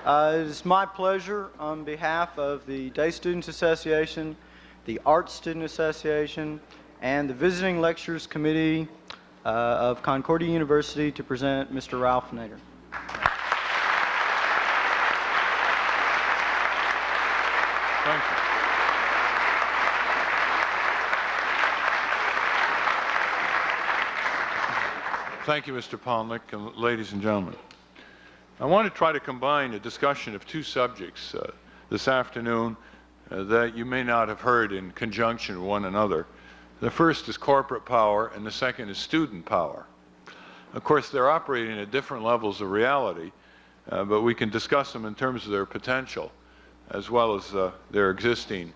It is my pleasure on behalf of the Day Students Association, the Art Student Association, and the Visiting Lectures Committee of Concordia University to present Mr. Ralph Nader. Thank you. Thank you, Mr. Palnick, and ladies and gentlemen. I want to try to combine a discussion of two subjects this afternoon that you may not have heard in conjunction with one another. The first is corporate power, and the second is student power. Of course, they're operating at different levels of reality, but we can discuss them in terms of their potential as well as their existing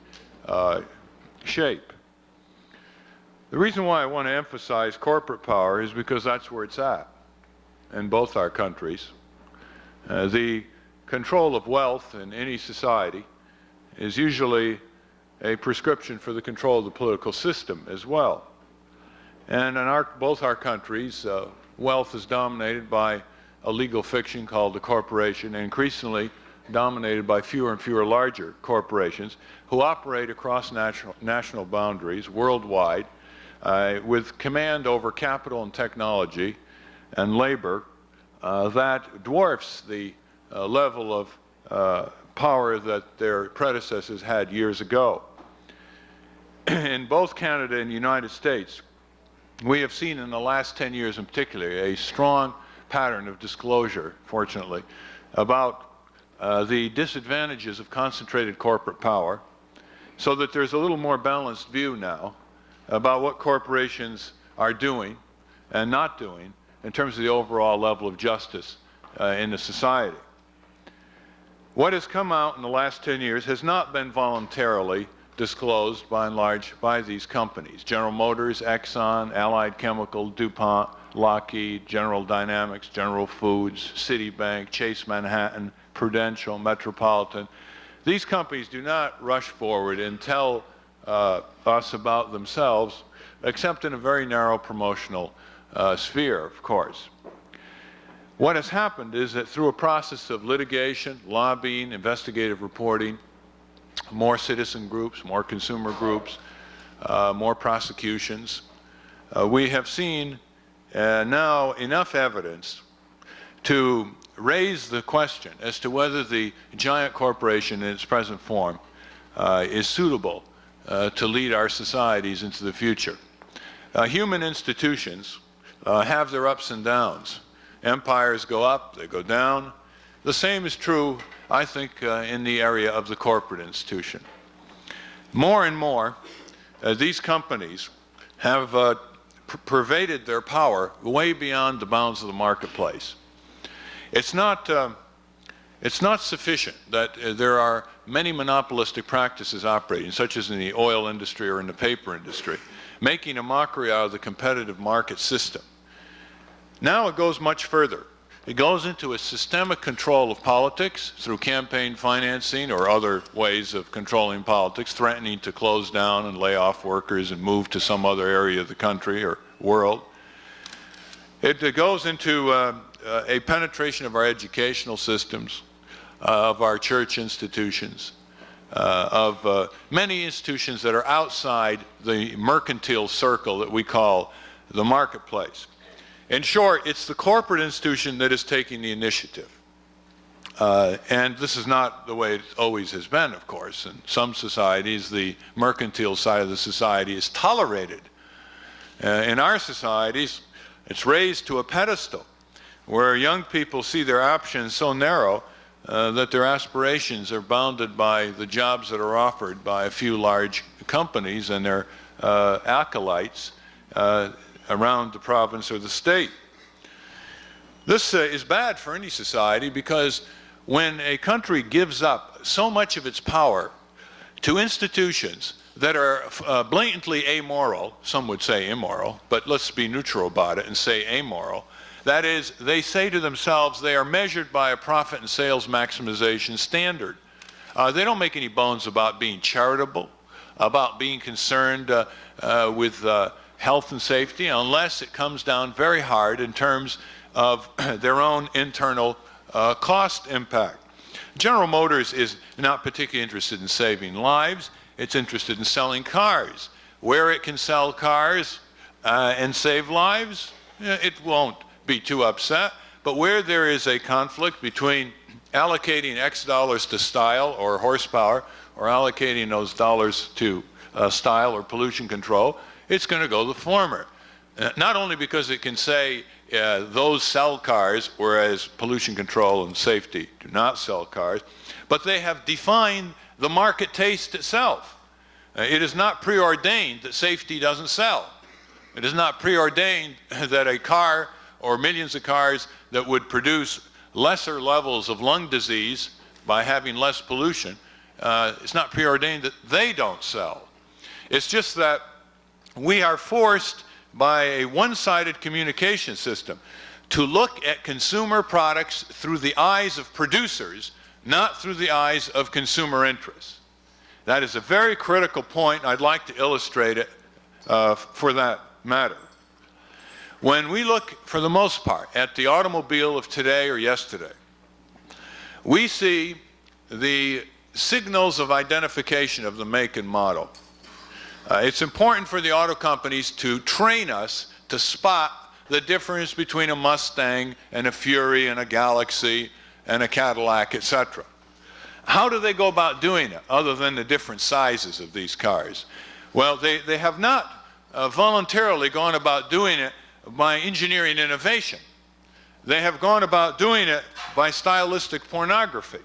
shape. The reason why I want to emphasize corporate power is because that's where it's at in both our countries. The control of wealth in any society is usually a prescription for the control of the political system as well. And in both our countries, wealth is dominated by a legal fiction called the corporation, and increasingly dominated by fewer and fewer larger corporations who operate across national boundaries worldwide with command over capital and technology and labor that dwarfs the level of power that their predecessors had years ago. In both Canada and the United States, we have seen in the last 10 years in particular a strong pattern of disclosure, fortunately, about the disadvantages of concentrated corporate power, so that there's a little more balanced view now about what corporations are doing and not doing in terms of the overall level of justice in the society. What has come out in the last 10 years has not been voluntarily disclosed by and large by these companies. General Motors, Exxon, Allied Chemical, DuPont, Lockheed, General Dynamics, General Foods, Citibank, Chase Manhattan, Prudential, Metropolitan. These companies do not rush forward and tell us about themselves, except in a very narrow promotional sphere, of course. What has happened is that through a process of litigation, lobbying, investigative reporting, more citizen groups, more consumer groups, more prosecutions, we have seen now enough evidence to raise the question as to whether the giant corporation in its present form is suitable to lead our societies into the future. Human institutions have their ups and downs. Empires go up, they go down. The same is true, I think, in the area of the corporate institution. More and more, these companies have pervaded their power way beyond the bounds of the marketplace. It's not sufficient that there are many monopolistic practices operating, such as in the oil industry or in the paper industry, making a mockery out of the competitive market system. Now it goes much further. It goes into a systemic control of politics through campaign financing or other ways of controlling politics, threatening to close down and lay off workers and move to some other area of the country or world. It goes into a penetration of our educational systems, of our church institutions, of many institutions that are outside the mercantile circle that we call the marketplace. In short, it's the corporate institution that is taking the initiative. And this is not the way it always has been, of course. In some societies, the mercantile side of the society is tolerated. In our societies, it's raised to a pedestal where young people see their options so narrow that their aspirations are bounded by the jobs that are offered by a few large companies and their acolytes around the province or the state. This is bad for any society, because when a country gives up so much of its power to institutions that are blatantly amoral, some would say immoral, but let's be neutral about it and say amoral. That is, they say to themselves they are measured by a profit and sales maximization standard. They don't make any bones about being charitable, about being concerned with health and safety, unless it comes down very hard in terms of their own internal cost impact. General Motors is not particularly interested in saving lives. It's interested in selling cars. Where it can sell cars and save lives, it won't be too upset. But where there is a conflict between allocating X dollars to style or horsepower, or allocating those dollars to style or pollution control, it's going to go the former. Not only because it can say those sell cars, whereas pollution control and safety do not sell cars, but they have defined the market taste itself. It is not preordained that safety doesn't sell. It is not preordained that a car or millions of cars that would produce lesser levels of lung disease by having less pollution, it's not preordained that they don't sell. It's just that we are forced by a one-sided communication system to look at consumer products through the eyes of producers, not through the eyes of consumer interests. That is a very critical point. I'd like to illustrate it for that matter. When we look, for the most part, at the automobile of today or yesterday, we see the signals of identification of the make and model. It's important for the auto companies to train us to spot the difference between a Mustang and a Fury and a Galaxy and a Cadillac, etc. How do they go about doing it, other than the different sizes of these cars? Well, they have not voluntarily gone about doing it by engineering innovation. They have gone about doing it by stylistic pornography.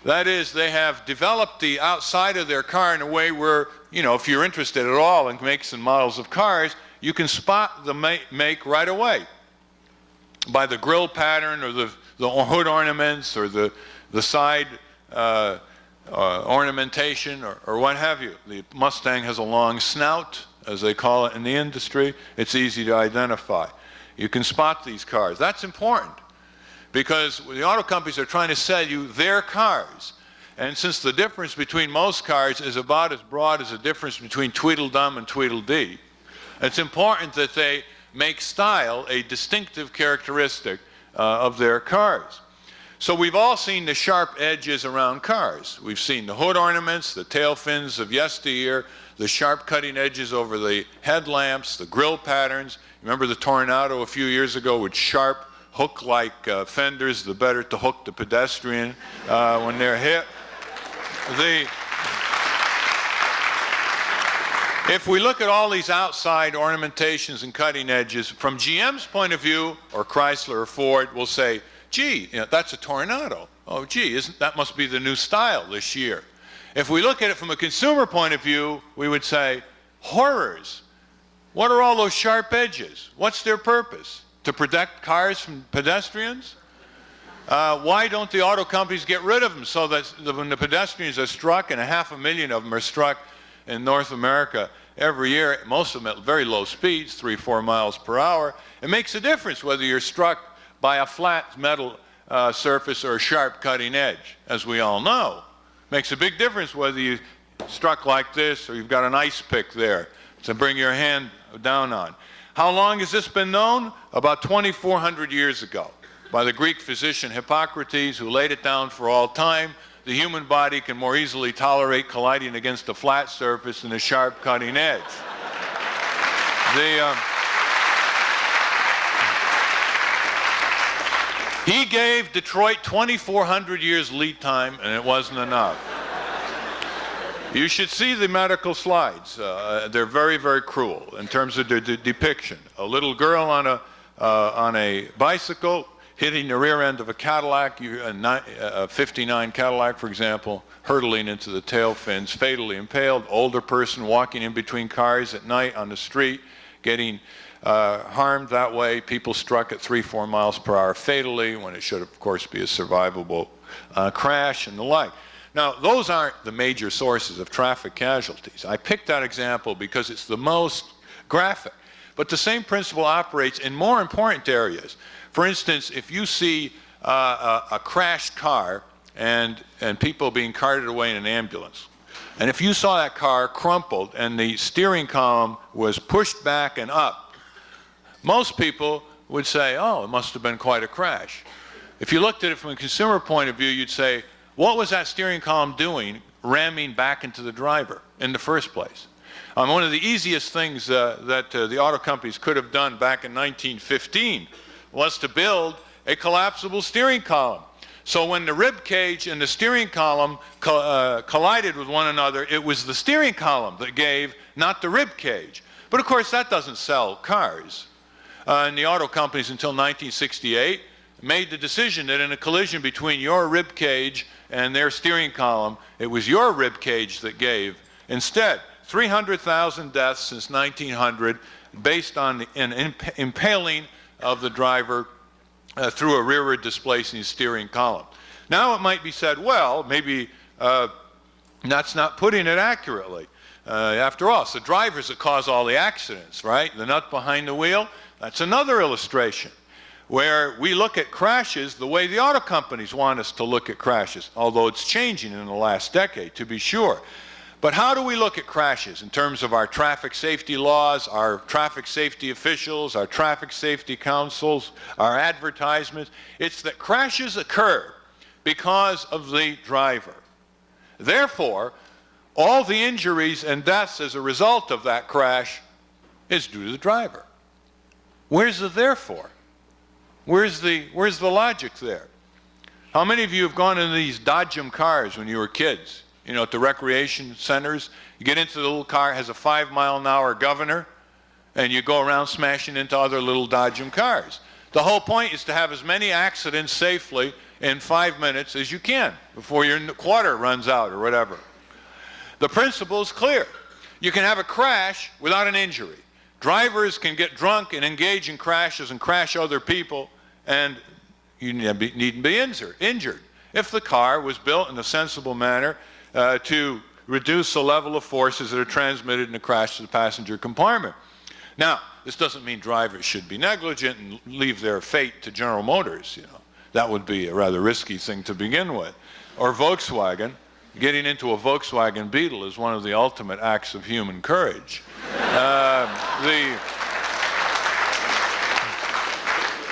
That is, they have developed the outside of their car in a way where, you know, if you're interested at all in makes and models of cars, you can spot the make right away by the grille pattern or the hood ornaments or the side ornamentation or what have you. The Mustang has a long snout, as they call it in the industry. It's easy to identify. You can spot these cars. That's important because the auto companies are trying to sell you their cars. And since the difference between most cars is about as broad as the difference between Tweedledum and Tweedledee, it's important that they make style a distinctive characteristic of their cars. So we've all seen the sharp edges around cars. We've seen the hood ornaments, the tail fins of yesteryear, the sharp cutting edges over the headlamps, the grille patterns. Remember the Tornado a few years ago with sharp hook-like fenders, the better to hook the pedestrian when they're hit. If we look at all these outside ornamentations and cutting edges, from GM's point of view, or Chrysler or Ford, we'll say, gee, you know, that's a Tornado. Oh, gee, that must be the new style this year. If we look at it from a consumer point of view, we would say, horrors. What are all those sharp edges? What's their purpose? To protect cars from pedestrians? Why don't the auto companies get rid of them so that when the pedestrians are struck, and 500,000 of them are struck in North America every year, most of them at very low speeds, 3-4 miles per hour, it makes a difference whether you're struck by a flat metal surface or a sharp cutting edge, as we all know. Makes a big difference whether you struck like this or you've got an ice pick there to bring your hand down on. How long has this been known? About 2,400 years ago by the Greek physician Hippocrates, who laid it down for all time. The human body can more easily tolerate colliding against a flat surface than a sharp cutting edge. He gave Detroit 2,400 years lead time, and it wasn't enough. You should see the medical slides. They're very, very cruel in terms of the depiction. A little girl on a bicycle hitting the rear end of a Cadillac, a 59 Cadillac, for example, hurtling into the tail fins, fatally impaled. Older person walking in between cars at night on the street, getting harmed that way. People struck at 3-4 miles per hour fatally, when it should, of course, be a survivable crash and the like. Now, those aren't the major sources of traffic casualties. I picked that example because it's the most graphic. But the same principle operates in more important areas. For instance, if you see a crashed car and people being carted away in an ambulance, and if you saw that car crumpled and the steering column was pushed back and up, most people would say, oh, it must have been quite a crash. If you looked at it from a consumer point of view, you'd say, what was that steering column doing ramming back into the driver in the first place? One of the easiest things that the auto companies could have done back in 1915 was to build a collapsible steering column. So when the rib cage and the steering column collided with one another, it was the steering column that gave, not the rib cage. But of course, that doesn't sell cars. And the auto companies until 1968 made the decision that in a collision between your rib cage and their steering column, it was your rib cage that gave. Instead, 300,000 deaths since 1900 based on an impaling of the driver through a rearward displacing steering column. Now it might be said, well, maybe that's not putting it accurately. After all, it's the drivers that cause all the accidents, right? The nut behind the wheel. That's another illustration where we look at crashes the way the auto companies want us to look at crashes, although it's changing in the last decade, to be sure. But how do we look at crashes in terms of our traffic safety laws, our traffic safety officials, our traffic safety councils, our advertisements? It's that crashes occur because of the driver. Therefore, all the injuries and deaths as a result of that crash is due to the driver. Where's the therefore? Where's the logic there? How many of you have gone into these Dodgem cars when you were kids? You know, at the recreation centers, you get into the little car, has a 5-mile-an-hour governor, and you go around smashing into other little Dodgem cars. The whole point is to have as many accidents safely in 5 minutes as you can before your quarter runs out or whatever. The principle is clear. You can have a crash without an injury. Drivers can get drunk and engage in crashes and crash other people, and you needn't be injured if the car was built in a sensible manner to reduce the level of forces that are transmitted in a crash to the passenger compartment. Now, this doesn't mean drivers should be negligent and leave their fate to General Motors. You know, that would be a rather risky thing to begin with. Or Volkswagen. Getting into a Volkswagen Beetle is one of the ultimate acts of human courage.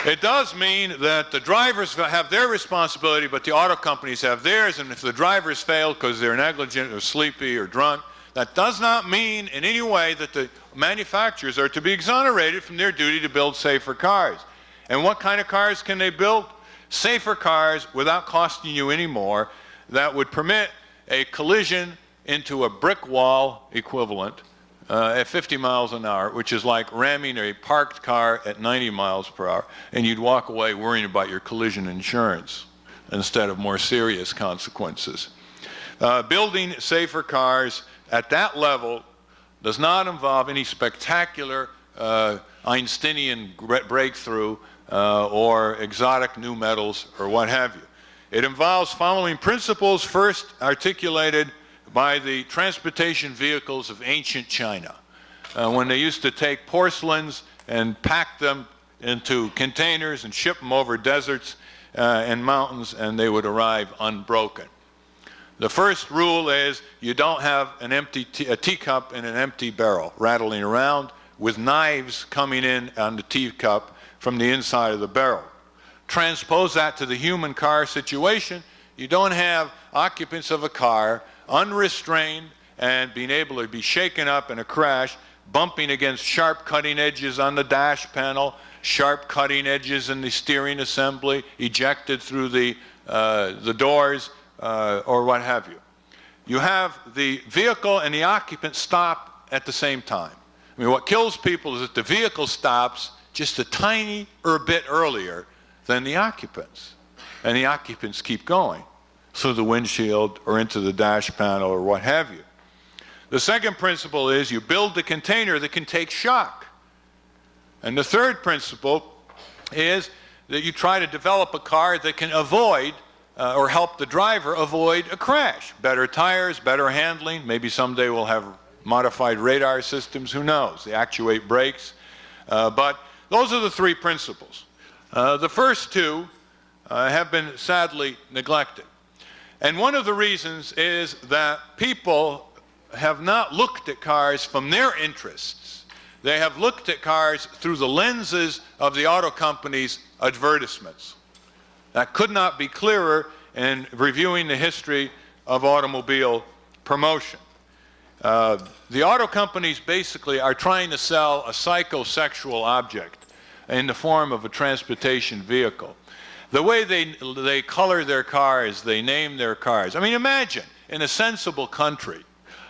It does mean that the drivers have their responsibility, but the auto companies have theirs, and if the drivers fail because they're negligent or sleepy or drunk, that does not mean in any way that the manufacturers are to be exonerated from their duty to build safer cars. And what kind of cars can they build? Safer cars without costing you any more that would permit a collision into a brick wall equivalent at 50 miles an hour, which is like ramming a parked car at 90 miles per hour, and you'd walk away worrying about your collision insurance instead of more serious consequences. Building safer cars at that level does not involve any spectacular Einsteinian breakthrough or exotic new metals or what have you. It involves following principles first articulated by the transportation vehicles of ancient China, when they used to take porcelains and pack them into containers and ship them over deserts and mountains, and they would arrive unbroken. The first rule is you don't have a teacup in an empty barrel rattling around with knives coming in on the teacup from the inside of the barrel. Transpose that to the human car situation. You don't have occupants of a car unrestrained and being able to be shaken up in a crash, bumping against sharp cutting edges on the dash panel, sharp cutting edges in the steering assembly, ejected through the doors, or what have you. You have the vehicle and the occupant stop at the same time. I mean, what kills people is that the vehicle stops just a tiny bit earlier than the occupants. And the occupants keep going through the windshield or into the dash panel or what have you. The second principle is you build the container that can take shock. And the third principle is that you try to develop a car that can avoid or help the driver avoid a crash. Better tires, better handling. Maybe someday we'll have modified radar systems. Who knows? They actuate brakes. But those are the three principles. The first two have been sadly neglected. And one of the reasons is that people have not looked at cars from their interests. They have looked at cars through the lenses of the auto companies' advertisements. That could not be clearer in reviewing the history of automobile promotion. The auto companies basically are trying to sell a psychosexual object in the form of a transportation vehicle. The way they color their cars, they name their cars. I mean, imagine in a sensible country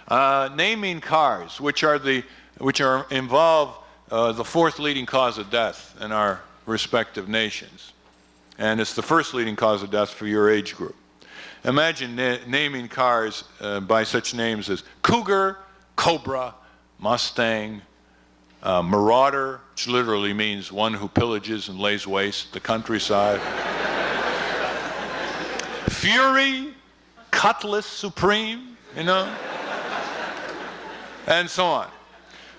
naming cars which involve the fourth leading cause of death in our respective nations, and it's the first leading cause of death for your age group. Imagine naming cars by such names as Cougar, Cobra, Mustang, Marauder, which literally means one who pillages and lays waste the countryside, Fury, Cutlass Supreme, you know, and so on.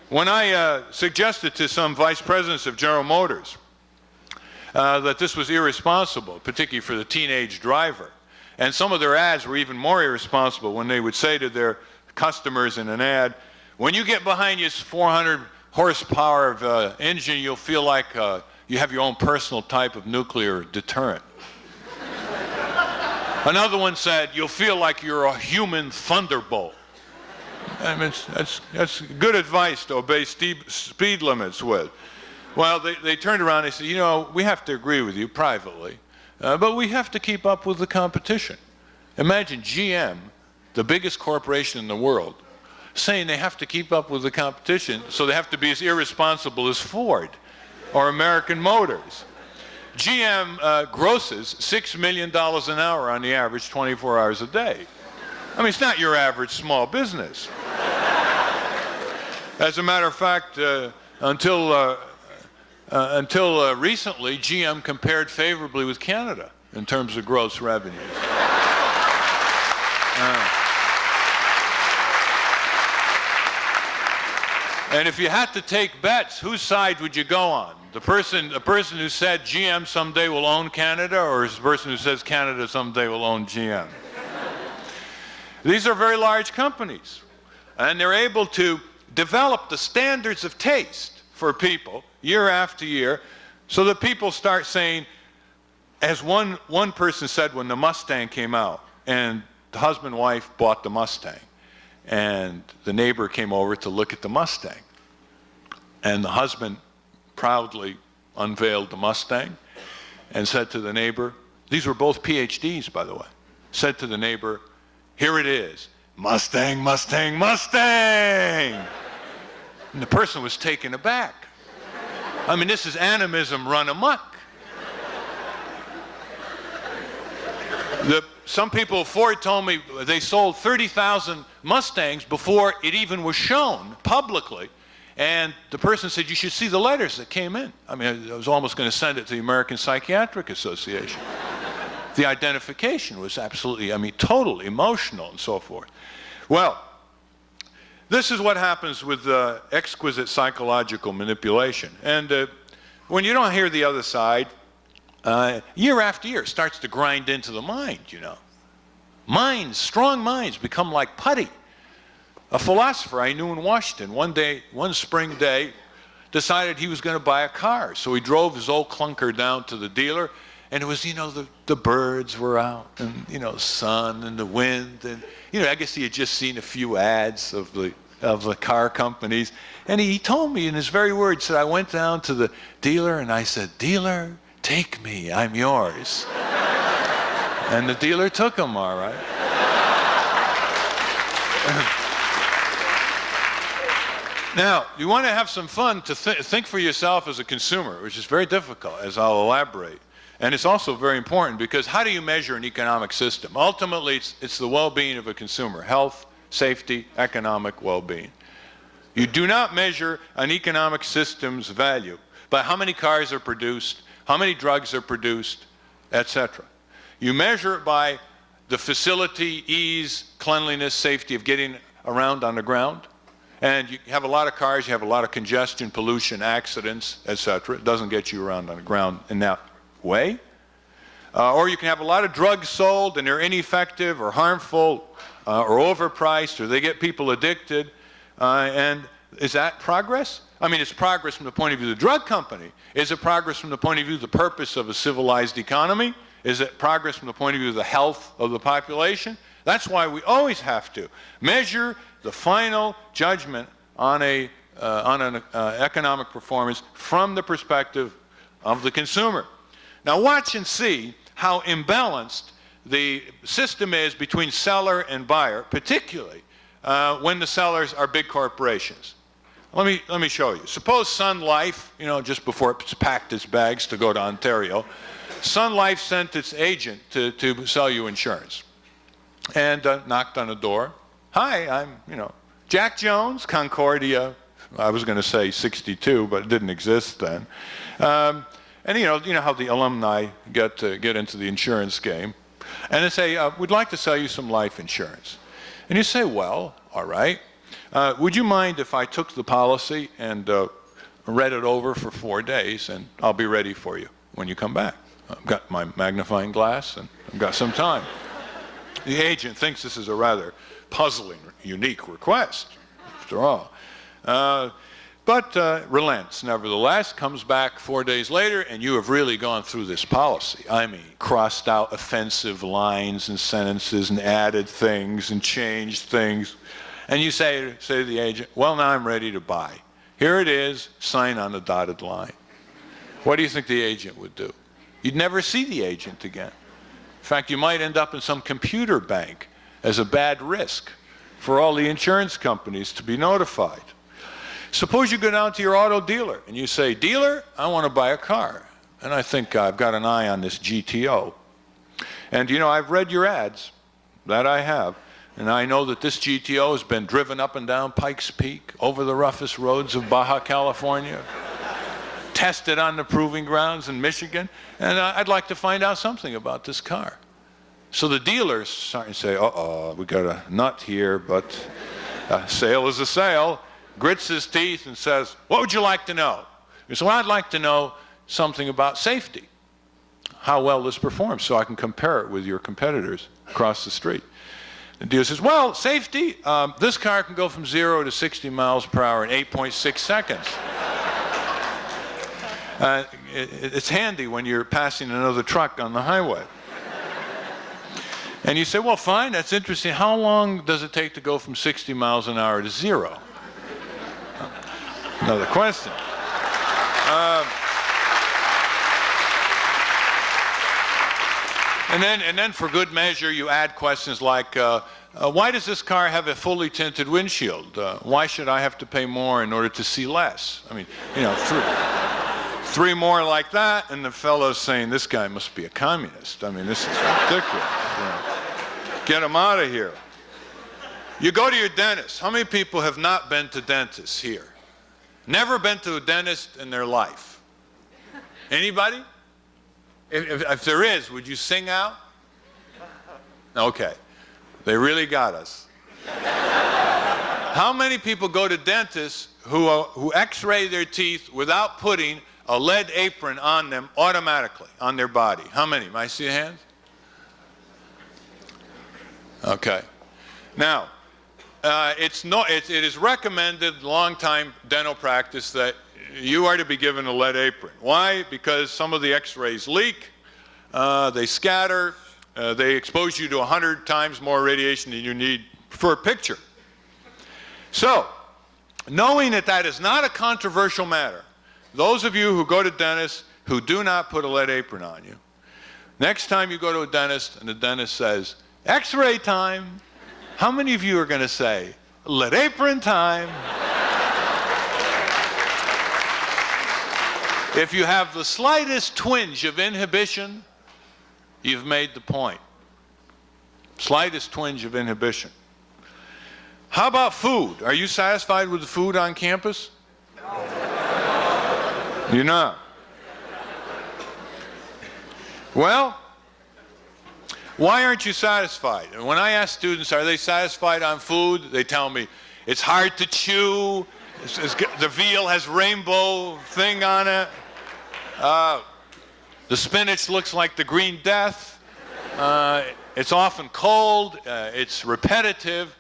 When I suggested to some vice presidents of General Motors that this was irresponsible, particularly for the teenage driver, and some of their ads were even more irresponsible when they would say to their customers in an ad, when you get behind this 400 horsepower of engine, you'll feel like you have your own personal type of nuclear deterrent. Another one said, you'll feel like you're a human thunderbolt. I mean, that's good advice to obey speed limits with. Well, they turned around and they said, you know, we have to agree with you privately, but we have to keep up with the competition. Imagine GM, the biggest corporation in the world, saying they have to keep up with the competition, so they have to be as irresponsible as Ford or American Motors. GM grosses $6 million an hour on the average 24 hours a day. I mean, it's not your average small business. As a matter of fact, until recently, GM compared favorably with Canada in terms of gross revenues. And if you had to take bets, whose side would you go on? The person who said GM someday will own Canada, or the person who says Canada someday will own GM? These are very large companies, and they're able to develop the standards of taste for people year after year, so that people start saying, as one person said when the Mustang came out, and the husband and wife bought the Mustang, and the neighbor came over to look at the Mustang, and the husband proudly unveiled the Mustang and said to the neighbor, these were both PhDs, by the way, said to the neighbor, here it is, Mustang, Mustang, Mustang. And the person was taken aback. I mean, this is animism run amok. Some people, Ford told me they sold 30,000 Mustangs before it even was shown publicly. And the person said, you should see the letters that came in. I mean, I was almost going to send it to the American Psychiatric Association. The identification was absolutely, I mean, total, emotional, and so forth. Well, this is what happens with exquisite psychological manipulation. And when you don't hear the other side, year after year, it starts to grind into the mind, you know. Minds, strong minds, become like putty. A philosopher I knew in Washington, one spring day, decided he was going to buy a car. So he drove his old clunker down to the dealer, and it was, you know, the birds were out, and, you know, sun and the wind, and, you know, I guess he had just seen a few ads of the car companies. And he told me in his very words, said, I went down to the dealer and I said, dealer, take me, I'm yours. And the dealer took him, all right. Now, you want to have some fun to think for yourself as a consumer, which is very difficult, as I'll elaborate. And it's also very important, because how do you measure an economic system? Ultimately, it's the well-being of a consumer, health, safety, economic well-being. You do not measure an economic system's value by how many cars are produced, how many drugs are produced, etc. You measure it by the facility, ease, cleanliness, safety of getting around on the ground. And you have a lot of cars, you have a lot of congestion, pollution, accidents, etc. It doesn't get you around on the ground in that way. Or you can have a lot of drugs sold and they're ineffective or harmful or overpriced, or they get people addicted. And is that progress? I mean, it's progress from the point of view of the drug company. Is it progress from the point of view of the purpose of a civilized economy? Is it progress from the point of view of the health of the population? That's why we always have to measure the final judgment on an economic performance from the perspective of the consumer. Now watch and see how imbalanced the system is between seller and buyer, particularly when the sellers are big corporations. Let me show you. Suppose Sun Life, just before it's packed its bags to go to Ontario, Sun Life sent its agent to sell you insurance and knocked on the door. Hi, I'm, Jack Jones, Concordia. I was going to say 62, but it didn't exist then. And you know how the alumni get into the insurance game. And they say, we'd like to sell you some life insurance. And you say, well, all right. Would you mind if I took the policy and read it over for 4 days, and I'll be ready for you when you come back? I've got my magnifying glass, and I've got some time. The agent thinks this is a rather puzzling, unique request, after all. But relents, nevertheless, comes back 4 days later, and you have really gone through this policy. I mean, crossed out offensive lines and sentences and added things and changed things. And you say to the agent, well, now I'm ready to buy. Here it is, sign on the dotted line. What do you think the agent would do? You'd never see the agent again. In fact, you might end up in some computer bank as a bad risk for all the insurance companies to be notified. Suppose you go down to your auto dealer and you say, dealer, I want to buy a car. And I think I've got an eye on this GTO. And I've read your ads, that I have. And I know that this GTO has been driven up and down Pikes Peak, over the roughest roads of Baja California, tested on the proving grounds in Michigan, and I'd like to find out something about this car. So the dealer's starting to say, uh-oh, we got a nut here, but a sale is a sale, grits his teeth and says, what would you like to know? So I'd like to know something about safety, how well this performs, so I can compare it with your competitors across the street. The dealer says, well, safety, this car can go from 0 to 60 miles per hour in 8.6 seconds. It's handy when you're passing another truck on the highway. And you say, well, fine, that's interesting. How long does it take to go from 60 miles an hour to 0? Another question. And then for good measure, you add questions like, why does this car have a fully tinted windshield? Why should I have to pay more in order to see less? I mean, three more like that, and the fellow's saying, this guy must be a communist. I mean, this is ridiculous. Get him out of here. You go to your dentist. How many people have not been to dentists here? Never been to a dentist in their life? Anybody? If there is, would you sing out? Okay. They really got us. How many people go to dentists who x-ray their teeth without putting a lead apron on them automatically, on their body? How many? May I see a hand? Okay. Now, it is recommended, long-time dental practice, that you are to be given a lead apron. Why? Because some of the x-rays leak, they scatter, they expose you to 100 times more radiation than you need for a picture. So, knowing that that is not a controversial matter, those of you who go to dentists who do not put a lead apron on you, next time you go to a dentist and the dentist says, x-ray time, how many of you are going to say, lead apron time? If you have the slightest twinge of inhibition, you've made the point. Slightest twinge of inhibition. How about food? Are you satisfied with the food on campus? No. You're not. Well, why aren't you satisfied? And when I ask students, are they satisfied on food? They tell me, it's hard to chew, the veal has rainbow thing on it, the spinach looks like the Green Death, it's often cold, it's repetitive.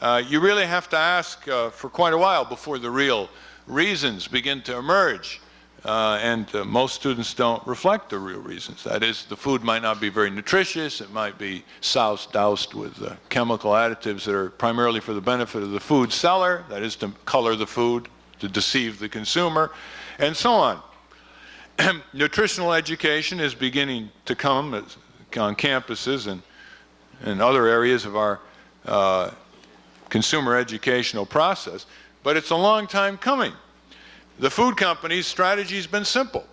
You really have to ask for quite a while before the real reasons begin to emerge and most students don't reflect the real reasons. That is, the food might not be very nutritious, it might be doused with chemical additives that are primarily for the benefit of the food seller, that is to color the food, to deceive the consumer, and so on. Nutritional education is beginning to come on campuses and other areas of our consumer educational process, but it's a long time coming. The food companies' strategy has been simple.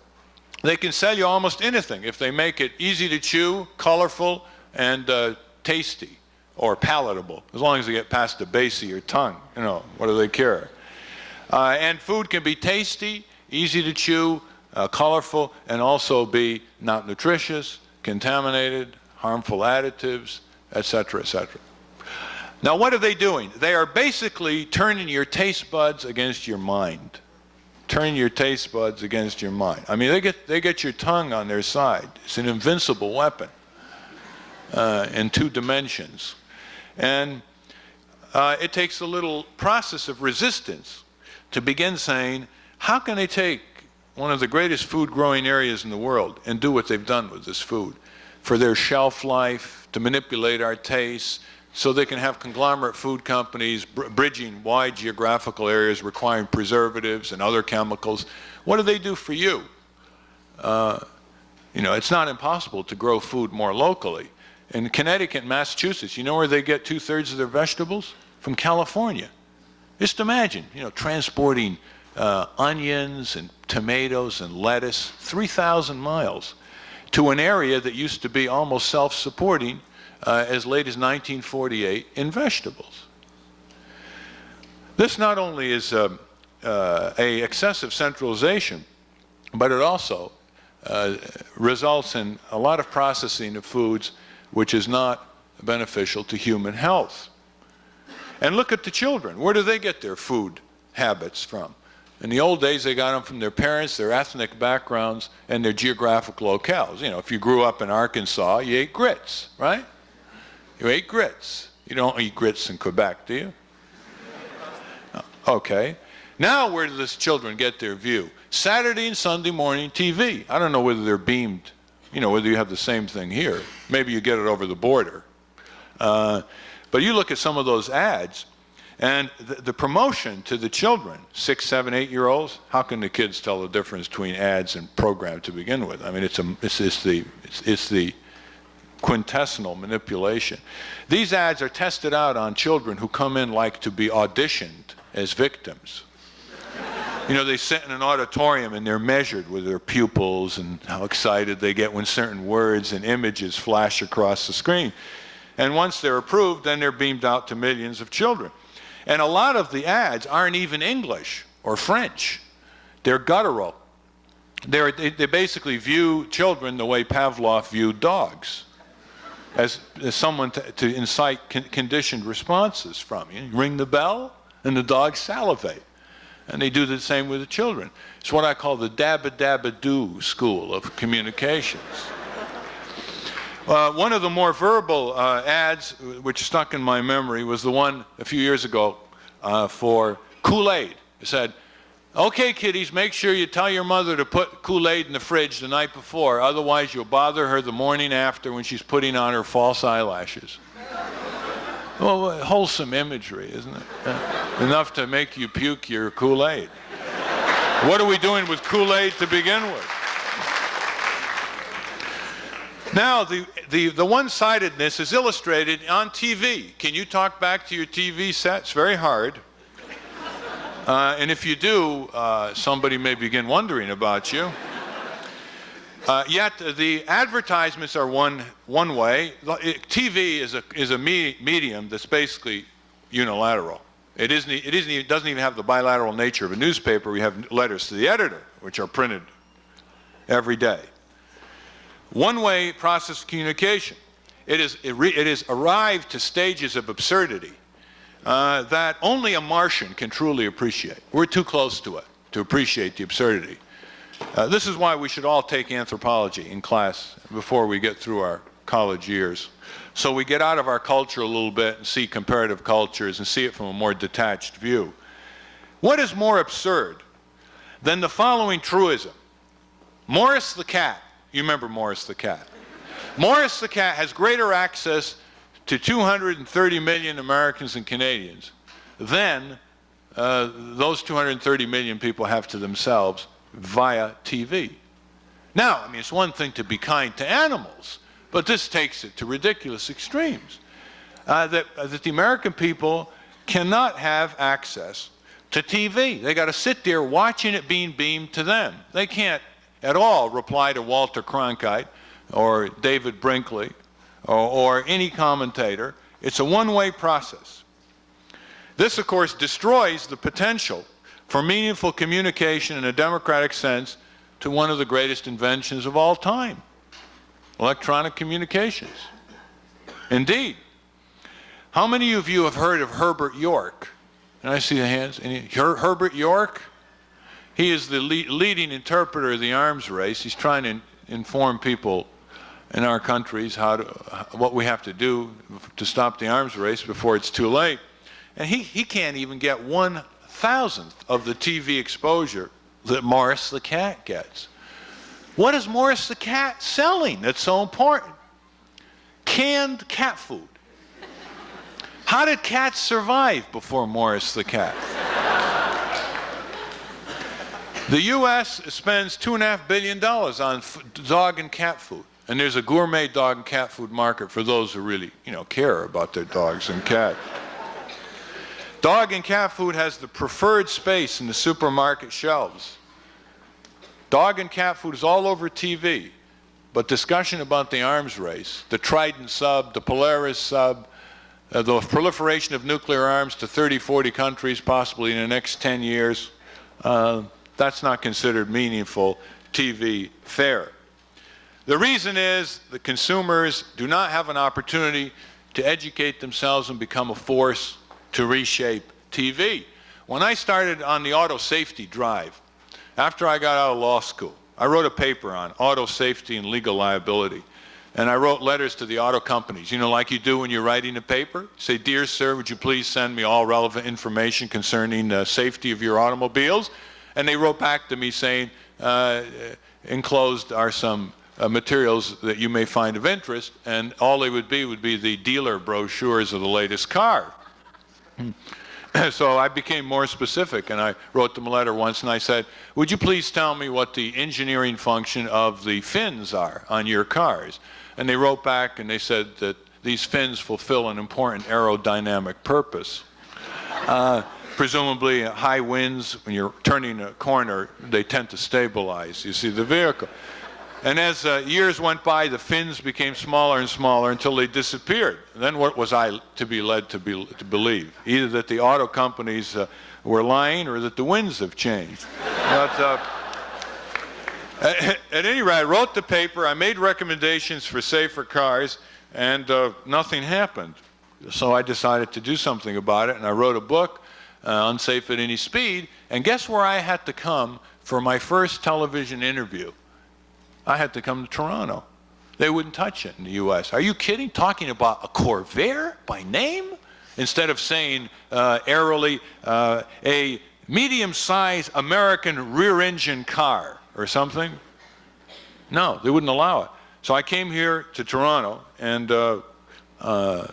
They can sell you almost anything if they make it easy to chew, colorful, and tasty or palatable, as long as they get past the base of your tongue. You know, what do they care? And food can be tasty, easy to chew, colorful, and also be not nutritious, contaminated, harmful additives, etc., etc. Now, what are they doing? They are basically turning your taste buds against your mind. Turn your taste buds against your mind. I mean, they get your tongue on their side. It's an invincible weapon in 2 dimensions. And it takes a little process of resistance to begin saying, how can they take one of the greatest food growing areas in the world and do what they've done with this food for their shelf life, to manipulate our tastes, so they can have conglomerate food companies bridging wide geographical areas requiring preservatives and other chemicals. What do they do for you? You know, it's not impossible to grow food more locally. In Connecticut and Massachusetts, you know where they get 2/3 of their vegetables? From California. Just imagine, you know, transporting onions and tomatoes and lettuce 3,000 miles to an area that used to be almost self-supporting as late as 1948 in vegetables. This not only is a excessive centralization, but it also results in a lot of processing of foods which is not beneficial to human health. And look at the children. Where do they get their food habits from? In the old days, they got them from their parents, their ethnic backgrounds, and their geographic locales. You know, if you grew up in Arkansas, you ate grits, right? You ate grits. You don't eat grits in Quebec, do you? Okay. Now where do these children get their view? Saturday and Sunday morning TV. I don't know whether they're beamed, you know, whether you have the same thing here. Maybe you get it over the border. But you look at some of those ads, and the promotion to the children, 6, 7, 8-year-olds, how can the kids tell the difference between ads and program to begin with? I mean, it's the quintessential manipulation. These ads are tested out on children who come in like to be auditioned as victims. You know, they sit in an auditorium and they're measured with their pupils and how excited they get when certain words and images flash across the screen. And once they're approved, then they're beamed out to millions of children. And a lot of the ads aren't even English or French. They're guttural. They basically view children the way Pavlov viewed dogs, as someone to incite conditioned responses from you. You ring the bell, and the dogs salivate. And they do the same with the children. It's what I call the dabba-dabba-doo school of communications. One of the more verbal ads which stuck in my memory was the one a few years ago for Kool-Aid. It said, "Okay, kiddies, make sure you tell your mother to put Kool-Aid in the fridge the night before, otherwise you'll bother her the morning after when she's putting on her false eyelashes." Well, wholesome imagery, isn't it? Enough to make you puke your Kool-Aid. What are we doing with Kool-Aid to begin with? Now, the one-sidedness is illustrated on TV. Can you talk back to your TV set? It's very hard. And if you do, somebody may begin wondering about you. Yet the advertisements are one way. TV is a medium that's basically unilateral. It doesn't even have the bilateral nature of a newspaper. We have letters to the editor, which are printed every day. One-way process of communication. It is arrived to stages of absurdity that only a Martian can truly appreciate. We're too close to it to appreciate the absurdity. This is why we should all take anthropology in class before we get through our college years. So we get out of our culture a little bit and see comparative cultures and see it from a more detached view. What is more absurd than the following truism? Morris the cat, you remember Morris the cat. Morris the cat has greater access to 230 million Americans and Canadians than those 230 million people have to themselves via TV. Now, I mean, it's one thing to be kind to animals, but this takes it to ridiculous extremes. That the American people cannot have access to TV. They got to sit there watching it being beamed to them. They can't at all reply to Walter Cronkite or David Brinkley or any commentator. It's a one-way process. This, of course, destroys the potential for meaningful communication in a democratic sense to one of the greatest inventions of all time, electronic communications. Indeed. How many of you have heard of Herbert York? Can I see the hands? Herbert York? He is the leading interpreter of the arms race. He's trying to inform people in our countries what we have to do to stop the arms race before it's too late. And he can't even get 1/1000th of the TV exposure that Morris the cat gets. What is Morris the cat selling that's so important? Canned cat food. How did cats survive before Morris the cat? The U.S. spends $2.5 billion on dog and cat food. And there's a gourmet dog and cat food market for those who really, care about their dogs and cats. Dog and cat food has the preferred space in the supermarket shelves. Dog and cat food is all over TV, but discussion about the arms race, the Trident sub, the Polaris sub, the proliferation of nuclear arms to 30, 40 countries possibly in the next 10 years, that's not considered meaningful TV fare. The reason is that consumers do not have an opportunity to educate themselves and become a force to reshape TV. When I started on the auto safety drive, after I got out of law school, I wrote a paper on auto safety and legal liability. And I wrote letters to the auto companies, like you do when you're writing a paper. Say, dear sir, would you please send me all relevant information concerning the safety of your automobiles? And they wrote back to me saying, enclosed are some materials that you may find of interest, and all they would be the dealer brochures of the latest car. So I became more specific, and I wrote them a letter once, and I said, would you please tell me what the engineering function of the fins are on your cars? And they wrote back, and they said that these fins fulfill an important aerodynamic purpose. Presumably, high winds, when you're turning a corner, they tend to stabilize, you see, the vehicle. And as years went by, the fins became smaller and smaller until they disappeared. And then what was I to be led to believe? Either that the auto companies were lying or that the winds have changed. But, at any rate, I wrote the paper, I made recommendations for safer cars, and nothing happened. So I decided to do something about it, and I wrote a book, Unsafe at Any Speed, and guess where I had to come for my first television interview? I had to come to Toronto. They wouldn't touch it in the U.S. Are you kidding? Talking about a Corvair by name? Instead of saying airily, a medium-sized American rear-engine car or something? No, they wouldn't allow it. So I came here to Toronto, and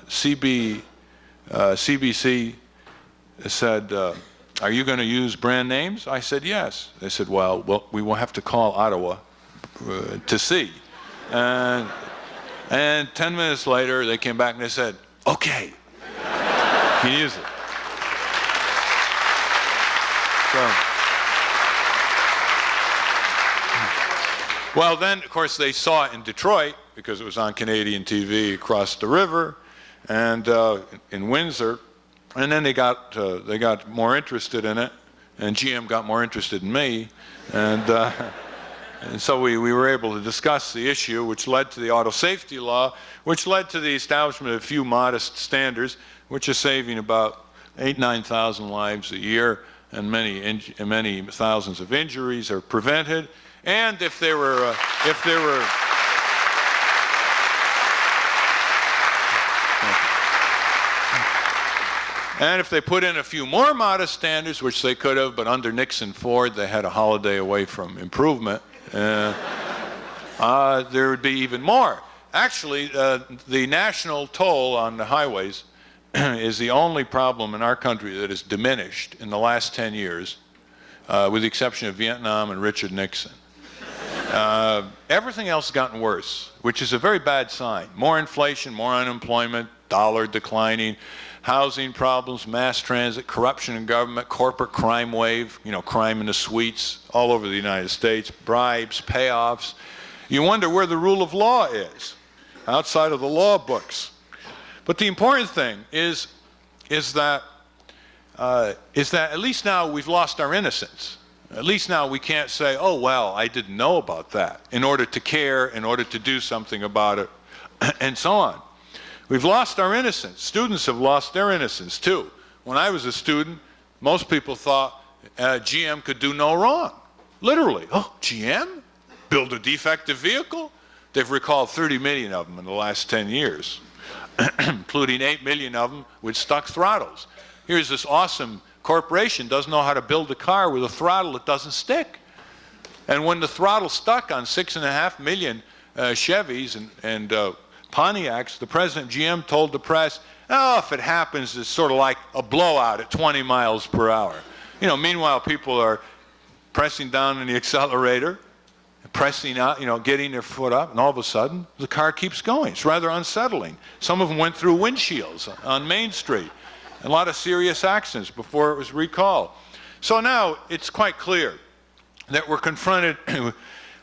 CBC said, are you going to use brand names? I said, yes. They said, well, we will have to call Ottawa to see. And 10 minutes later, they came back and they said, okay, you can use it. Well, then, of course, they saw it in Detroit because it was on Canadian TV across the river, and in Windsor. And then they got more interested in it, and GM got more interested in me, and so we were able to discuss the issue, which led to the auto safety law, which led to the establishment of a few modest standards, which are saving about 9,000 lives a year, and many thousands of injuries are prevented. And if they were and if they put in a few more modest standards, which they could have, but under Nixon Ford, they had a holiday away from improvement. there would be even more. Actually, the national toll on the highways is the only problem in our country that has diminished in the last 10 years, with the exception of Vietnam and Richard Nixon. Everything else has gotten worse, which is a very bad sign. More inflation, more unemployment, dollar declining, housing problems, mass transit, corruption in government, corporate crime wave, crime in the suites all over the United States, bribes, payoffs. You wonder where the rule of law is, outside of the law books. But the important thing is that at least now we've lost our innocence. At least now we can't say, oh, well, I didn't know about that, in order to care, in order to do something about it, and so on. We've lost our innocence. Students have lost their innocence, too. When I was a student, most people thought GM could do no wrong. Literally. Oh, GM? Build a defective vehicle? They've recalled 30 million of them in the last 10 years, including 8 million of them with stuck throttles. Here's this awesome corporation doesn't know how to build a car with a throttle that doesn't stick. And when the throttle stuck on 6.5 million Chevys and Pontiacs, the president of GM told the press, oh, if it happens, it's sort of like a blowout at 20 miles per hour. Meanwhile, people are pressing down on the accelerator, pressing out, getting their foot up, and all of a sudden, the car keeps going. It's rather unsettling. Some of them went through windshields on Main Street. A lot of serious accidents before it was recalled. So now it's quite clear that we're confronted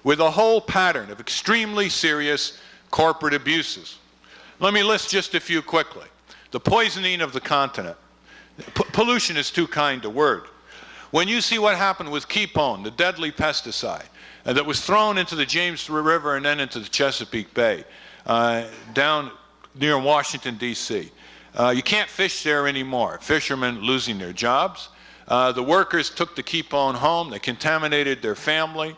with a whole pattern of extremely serious corporate abuses. Let me list just a few quickly. The poisoning of the continent. Pollution is too kind a word. When you see what happened with Keepone, the deadly pesticide that was thrown into the James River and then into the Chesapeake Bay, down near Washington, D.C., you can't fish there anymore. Fishermen losing their jobs. The workers took the Keepone home. They contaminated their family.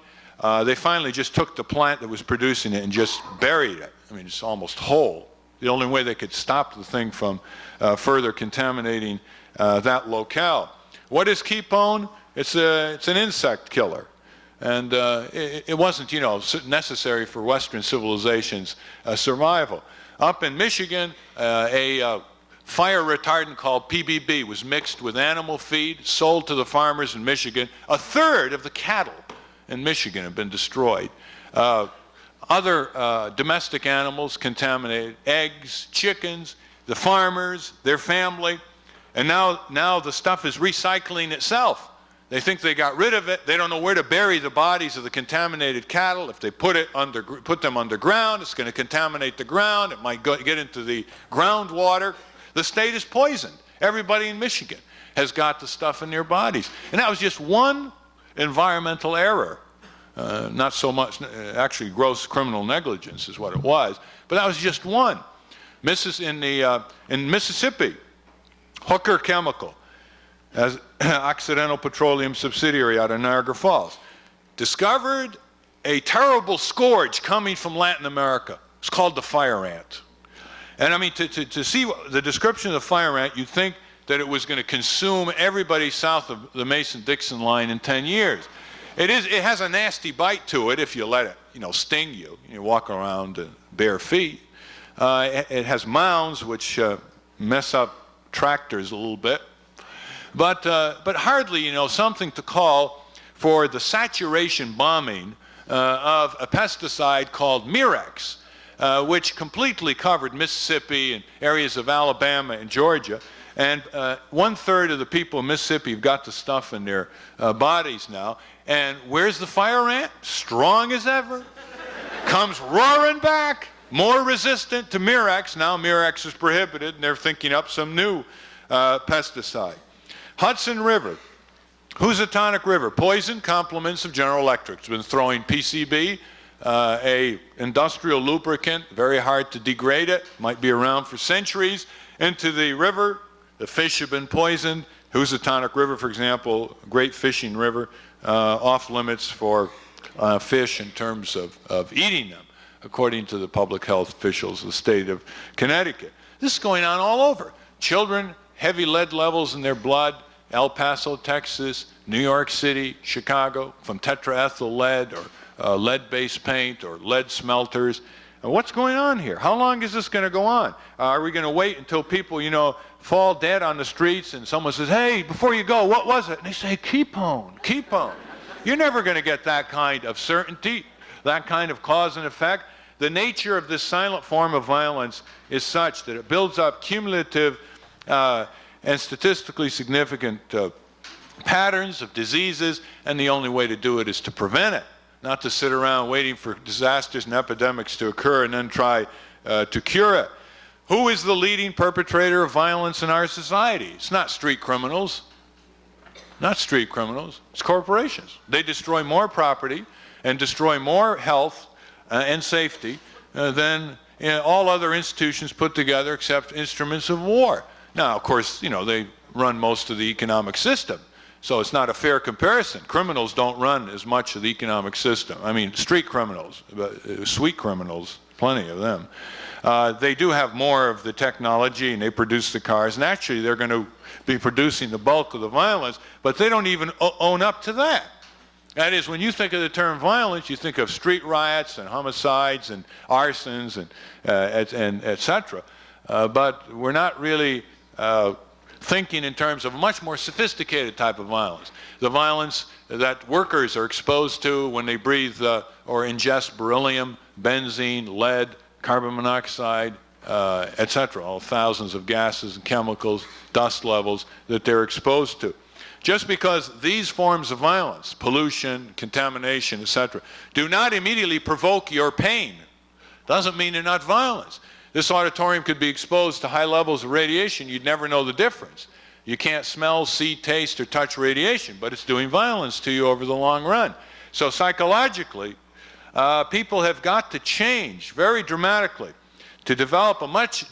They finally just took the plant that was producing it and just buried it. I mean, it's almost whole. The only way they could stop the thing from further contaminating that locale. What is Keepone? It's an insect killer. And it wasn't, necessary for Western civilization's survival. Up in Michigan, a fire retardant called PBB was mixed with animal feed, sold to the farmers in Michigan. A third of the cattle in Michigan have been destroyed. Other domestic animals contaminated, eggs, chickens, the farmers, their family, and now the stuff is recycling itself. They think they got rid of it. They don't know where to bury the bodies of the contaminated cattle. If they put them underground, it's going to contaminate the ground. It might get into the groundwater. The state is poisoned. Everybody in Michigan has got the stuff in their bodies. And that was just one environmental error. Not so much, actually gross criminal negligence is what it was. But that was just one. In Mississippi, Hooker Chemical, as Occidental Petroleum subsidiary out of Niagara Falls, discovered a terrible scourge coming from Latin America. It's called the fire ant. And I mean, to see the description of the fire ant, you'd think that it was going to consume everybody south of the Mason-Dixon line in 10 years. It has a nasty bite to it if you let it, sting you. You walk around bare feet. It has mounds which mess up tractors a little bit. But hardly, something to call for the saturation bombing of a pesticide called Mirex, which completely covered Mississippi and areas of Alabama and Georgia. And 1/3 of the people in Mississippi have got the stuff in their bodies now. And where's the fire ant? Strong as ever. Comes roaring back, more resistant to Mirex. Now Mirex is prohibited, and they're thinking up some new pesticide. Hudson River, Housatonic River, poison compliments of General Electric. It's been throwing PCB, a industrial lubricant, very hard to degrade it, might be around for centuries, into the river. The fish have been poisoned. Housatonic River, for example, great fishing river, off limits for fish in terms of eating them, according to the public health officials of the state of Connecticut. This is going on all over. Children, heavy lead levels in their blood, El Paso, Texas, New York City, Chicago, from tetraethyl lead or lead-based paint or lead smelters. And what's going on here? How long is this going to go on? Are we going to wait until people, fall dead on the streets and someone says, hey, before you go, what was it? And they say, keep on, keep on. You're never going to get that kind of certainty, that kind of cause and effect. The nature of this silent form of violence is such that it builds up cumulative and statistically significant patterns of diseases, and the only way to do it is to prevent it, not to sit around waiting for disasters and epidemics to occur and then try to cure it. Who is the leading perpetrator of violence in our society? It's not street criminals. Not street criminals. It's corporations. They destroy more property and destroy more health and safety than all other institutions put together except instruments of war. Now, of course, they run most of the economic system. So it's not a fair comparison. Criminals don't run as much of the economic system. I mean, street criminals, sweet criminals, plenty of them. They do have more of the technology, and they produce the cars, and actually they're going to be producing the bulk of the violence, but they don't even own up to that. That is, when you think of the term violence, you think of street riots and homicides and arsons and et cetera. But we're not really thinking in terms of a much more sophisticated type of violence. The violence that workers are exposed to when they breathe or ingest beryllium, benzene, lead, carbon monoxide, et cetera, all thousands of gases and chemicals, dust levels that they're exposed to. Just because these forms of violence, pollution, contamination, et cetera, do not immediately provoke your pain, doesn't mean they're not violence. This auditorium could be exposed to high levels of radiation. You'd never know the difference. You can't smell, see, taste, or touch radiation, but it's doing violence to you over the long run. So psychologically, people have got to change very dramatically to develop a much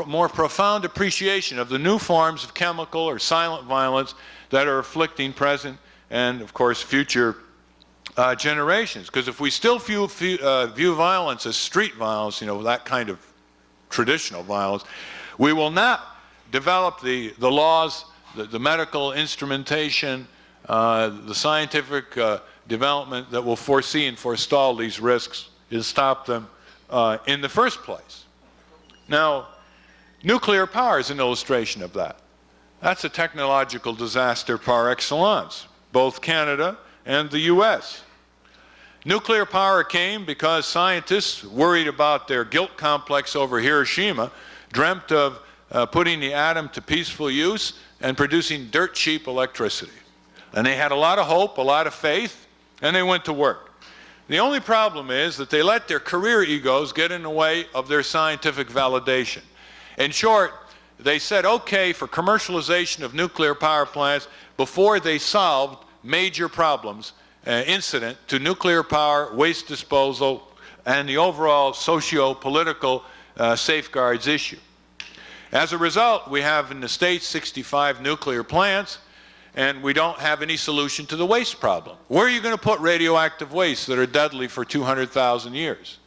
more profound appreciation of the new forms of chemical or silent violence that are afflicting present and, of course, future generations. Because if we still view violence as street violence, that kind of traditional violence, we will not develop the laws, the medical instrumentation, the scientific development that will foresee and forestall these risks and stop them in the first place. Now, nuclear power is an illustration of that. That's a technological disaster par excellence, both Canada and the US. Nuclear power came because scientists, worried about their guilt complex over Hiroshima, dreamt of putting the atom to peaceful use and producing dirt cheap electricity. And they had a lot of hope, a lot of faith, and they went to work. The only problem is that they let their career egos get in the way of their scientific validation. In short, they said okay for commercialization of nuclear power plants before they solved major problems incident to nuclear power, waste disposal, and the overall socio-political safeguards issue. As a result, we have in the States 65 nuclear plants, and we don't have any solution to the waste problem. Where are you going to put radioactive wastes that are deadly for 200,000 years?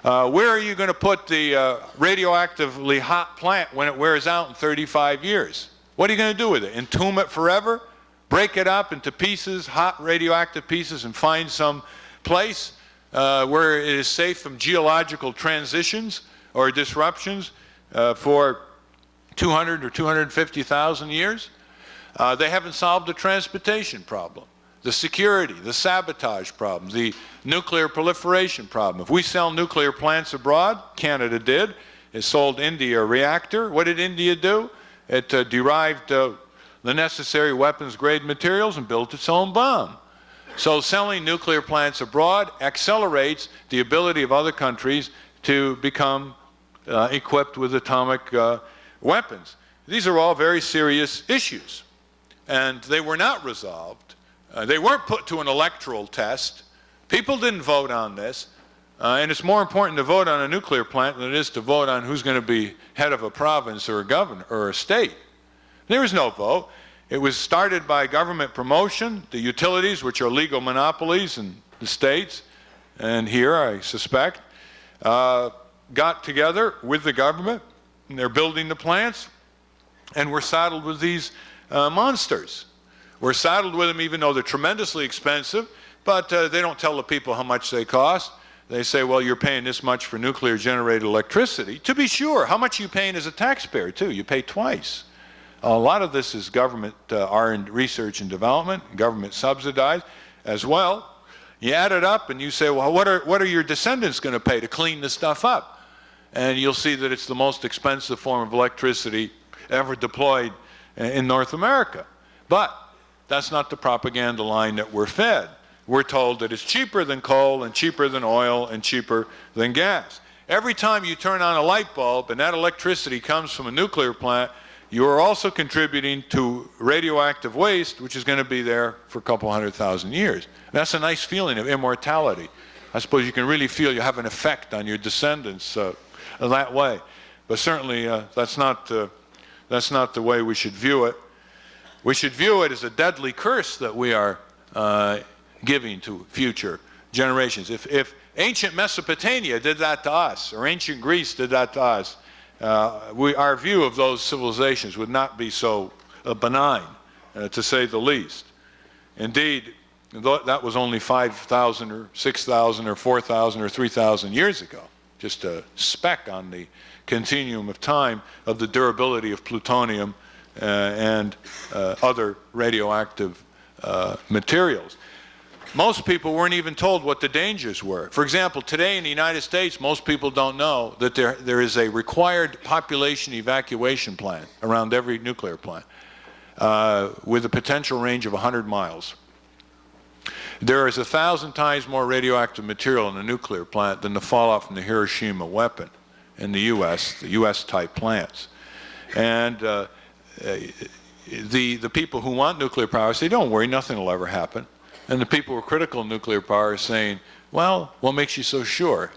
Where are you going to put the radioactively hot plant when it wears out in 35 years? What are you going to do with it? Entomb it forever? Break it up into pieces, hot radioactive pieces, and find some place where it is safe from geological transitions or disruptions for 200 or 250,000 years? They haven't solved the transportation problem, the security, the sabotage problem, the nuclear proliferation problem. If we sell nuclear plants abroad, Canada did, it sold India a reactor. What did India do? It derived the necessary weapons-grade materials and built its own bomb. So selling nuclear plants abroad accelerates the ability of other countries to become equipped with atomic weapons. These are all very serious issues, and they were not resolved. They weren't put to an electoral test. People didn't vote on this, and it's more important to vote on a nuclear plant than it is to vote on who's going to be head of a province or a governor or a state. There was no vote. It was started by government promotion. The utilities, which are legal monopolies in the states, and here, I suspect, got together with the government, and they're building the plants, and we're saddled with these monsters. We're saddled with them even though they're tremendously expensive. but they don't tell the people how much they cost. They say, well, you're paying this much for nuclear-generated electricity. To be sure, how much are you paying as a taxpayer, too? You pay twice. A lot of this is government research and development, government subsidized as well. You add it up and you say, well, what are your descendants going to pay to clean this stuff up? And you'll see that it's the most expensive form of electricity ever deployed in North America. But that's not the propaganda line that we're fed. We're told that it's cheaper than coal and cheaper than oil and cheaper than gas. Every time you turn on a light bulb and that electricity comes from a nuclear plant, you are also contributing to radioactive waste, which is going to be there for a couple 100,000 years. And that's a nice feeling of immortality. I suppose you can really feel you have an effect on your descendants that way. But certainly that's not the way we should view it. We should view it as a deadly curse that we are giving to future generations. If ancient Mesopotamia did that to us, or ancient Greece did that to us, our view of those civilizations would not be so benign, to say the least. Indeed, that was only 5,000 or 6,000 or 4,000 or 3,000 years ago, just a speck on the continuum of time of the durability of plutonium and other radioactive materials. Most people weren't even told what the dangers were. For example, today in the United States, most people don't know that there is a required population evacuation plan around every nuclear plant with a potential range of 100 miles. There is 1,000 times more radioactive material in a nuclear plant than the fallout from the Hiroshima weapon in the U.S. type plants. And the people who want nuclear power say, don't worry, nothing will ever happen. And the people who are critical of nuclear power are saying, well, what makes you so sure?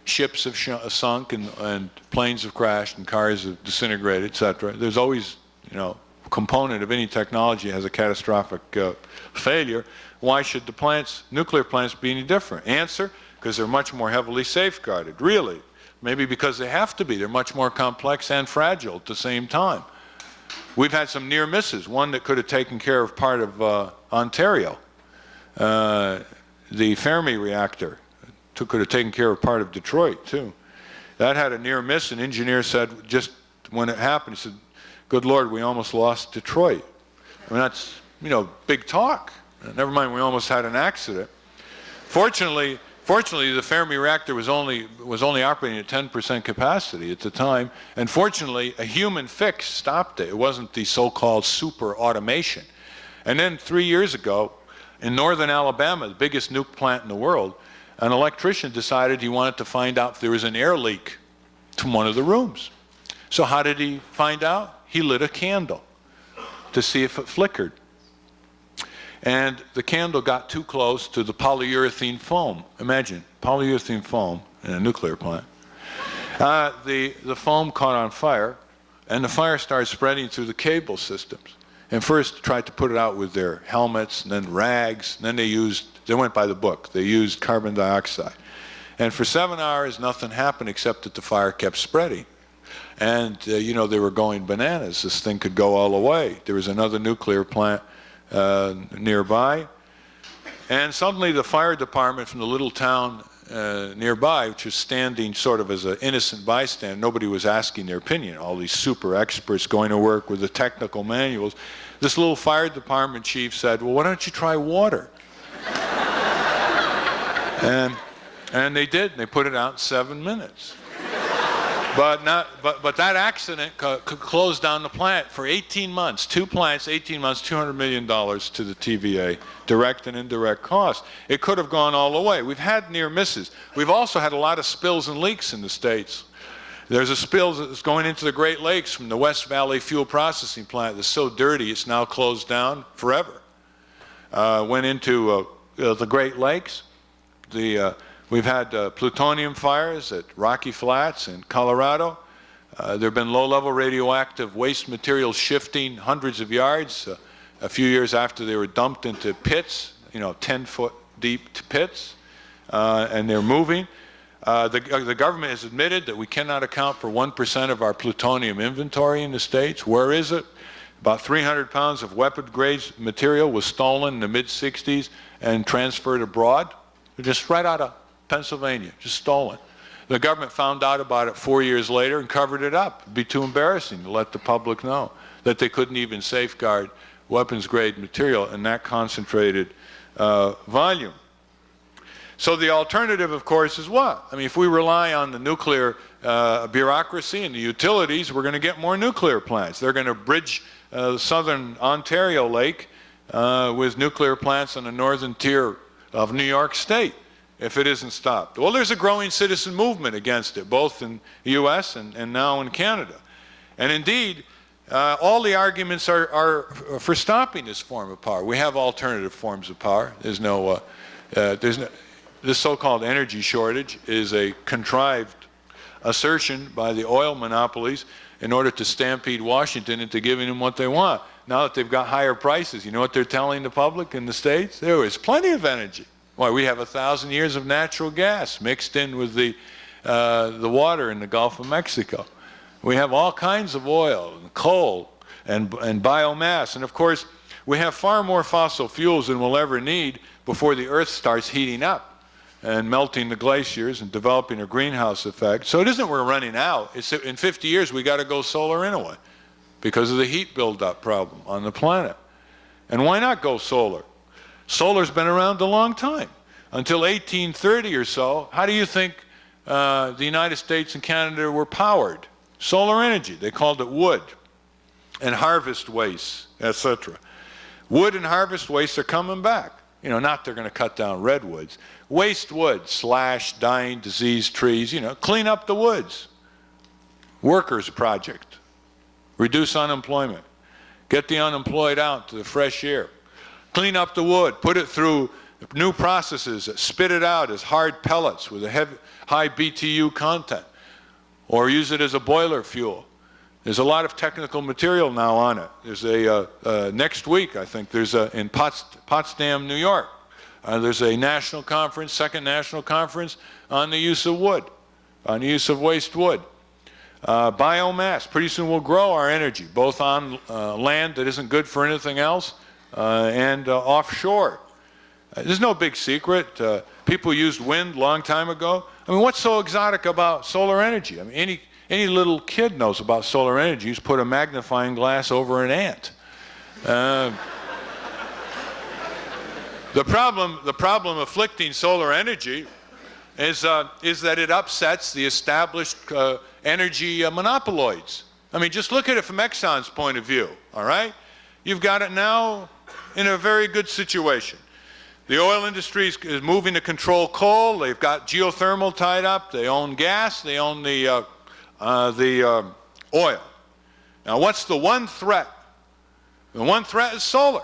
Ships have sunk and planes have crashed and cars have disintegrated, etc. There's always, a component of any technology that has a catastrophic failure. Why should the nuclear plants be any different? Answer, because they're much more heavily safeguarded. Really? Maybe because they have to be. They're much more complex and fragile at the same time. We've had some near misses. One that could have taken care of part of Ontario. The Fermi reactor could have taken care of part of Detroit, too. That had a near miss. An engineer said, just when it happened, he said, good Lord, we almost lost Detroit. I mean, that's, big talk. Never mind, we almost had an accident. Fortunately, the Fermi reactor was only operating at 10% capacity at the time, and fortunately, a human fix stopped it. It wasn't the so-called super automation. And then 3 years ago, in northern Alabama, the biggest nuke plant in the world, an electrician decided he wanted to find out if there was an air leak from one of the rooms. So how did he find out? He lit a candle to see if it flickered. And the candle got too close to the polyurethane foam. Imagine, polyurethane foam in a nuclear plant. The foam caught on fire, and the fire started spreading through the cable systems. And first tried to put it out with their helmets, and then rags, and then they went by the book. They used carbon dioxide. And for 7 hours, nothing happened except that the fire kept spreading. And, they were going bananas. This thing could go all the way. There was another nuclear plant nearby. And suddenly the fire department from the little town nearby, which was standing sort of as an innocent bystander, nobody was asking their opinion. All these super experts going to work with the technical manuals. This little fire department chief said, well, why don't you try water? and they did. They put it out in 7 minutes. But that accident closed down the plant for 18 months. 2 plants, 18 months, $200 million to the TVA, direct and indirect costs. It could have gone all the way. We've had near misses. We've also had a lot of spills and leaks in the States. There's a spill that's going into the Great Lakes from the West Valley fuel processing plant that's so dirty it's now closed down forever. Went into the Great Lakes. We've had plutonium fires at Rocky Flats in Colorado. There have been low-level radioactive waste materials shifting hundreds of yards a few years after they were dumped into pits, 10-foot deep pits, and they're moving. The government has admitted that we cannot account for 1% of our plutonium inventory in the States. Where is it? About 300 pounds of weapon-grade material was stolen in the mid-'60s and transferred abroad, just right out of Pennsylvania, just stolen. The government found out about it 4 years later and covered it up. It'd be too embarrassing to let the public know that they couldn't even safeguard weapons-grade material in that concentrated volume. So the alternative, of course, is what? I mean, if we rely on the nuclear bureaucracy and the utilities, we're going to get more nuclear plants. They're going to bridge the southern Ontario Lake with nuclear plants on the northern tier of New York State if it isn't stopped. Well, there's a growing citizen movement against it, both in the U.S. and now in Canada. And indeed, all the arguments are for stopping this form of power. We have alternative forms of power. This so-called energy shortage is a contrived assertion by the oil monopolies in order to stampede Washington into giving them what they want. Now that they've got higher prices, you know what they're telling the public in the States? There is plenty of energy. Why, we have 1,000 years of natural gas mixed in with the water in the Gulf of Mexico. We have all kinds of oil and coal and biomass. And of course, we have far more fossil fuels than we'll ever need before the Earth starts heating up and melting the glaciers and developing a greenhouse effect. So it isn't we're running out. It's in 50 years we got to go solar anyway because of the heat buildup problem on the planet. And why not go solar? Solar's been around a long time. Until 1830 or so, how do you think the United States and Canada were powered? Solar energy. They called it wood and harvest waste, etc. Wood and harvest waste are coming back. You know, not they're going to cut down redwoods. Waste wood, slash, dying, diseased trees, you know, clean up the woods. Workers' project. Reduce unemployment. Get the unemployed out to the fresh air. Clean up the wood. Put it through new processes that spit it out as hard pellets with a high BTU content. Or use it as a boiler fuel. There's a lot of technical material now on it. There's next week, I think, there's in Potsdam, New York, there's a national conference, second national conference on the use of wood, on the use of waste wood. Biomass, pretty soon we'll grow our energy, both on land that isn't good for anything else and offshore. There's no big secret. People used wind a long time ago. I mean, what's so exotic about solar energy? I mean, any little kid knows about solar energy. You just put a magnifying glass over an ant. The problem afflicting solar energy is that it upsets the established energy monopolies. I mean, just look at it from Exxon's point of view, all right? You've got it now in a very good situation. The oil industry is moving to control coal. They've got geothermal tied up. They own gas. They own the oil. Now, what's the one threat? The one threat is solar.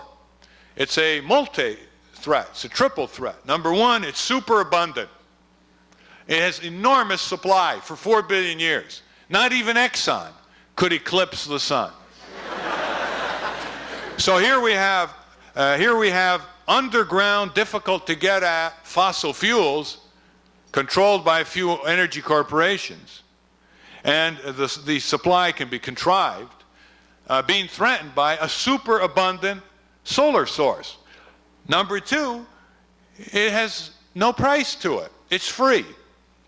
It's a multi-threat. It's a triple threat. Number one, it's super abundant. It has enormous supply for 4 billion years. Not even Exxon could eclipse the sun. So here we have underground, difficult to get at fossil fuels controlled by a few energy corporations. And the supply can be contrived, being threatened by a super abundant solar source. Number two, it has no price to it. It's free.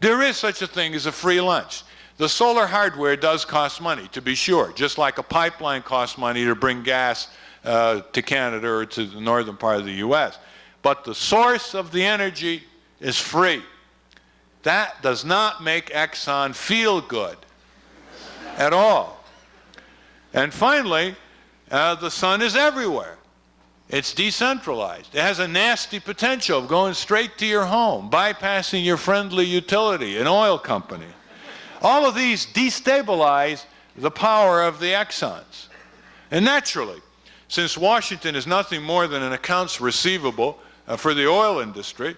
There is such a thing as a free lunch. The solar hardware does cost money, to be sure, just like a pipeline costs money to bring gas to Canada or to the northern part of the U.S. But the source of the energy is free. That does not make Exxon feel good at all. And finally, the sun is everywhere. It's decentralized. It has a nasty potential of going straight to your home, bypassing your friendly utility, an oil company. All of these destabilize the power of the Exxons. And naturally, since Washington is nothing more than an accounts receivable for the oil industry,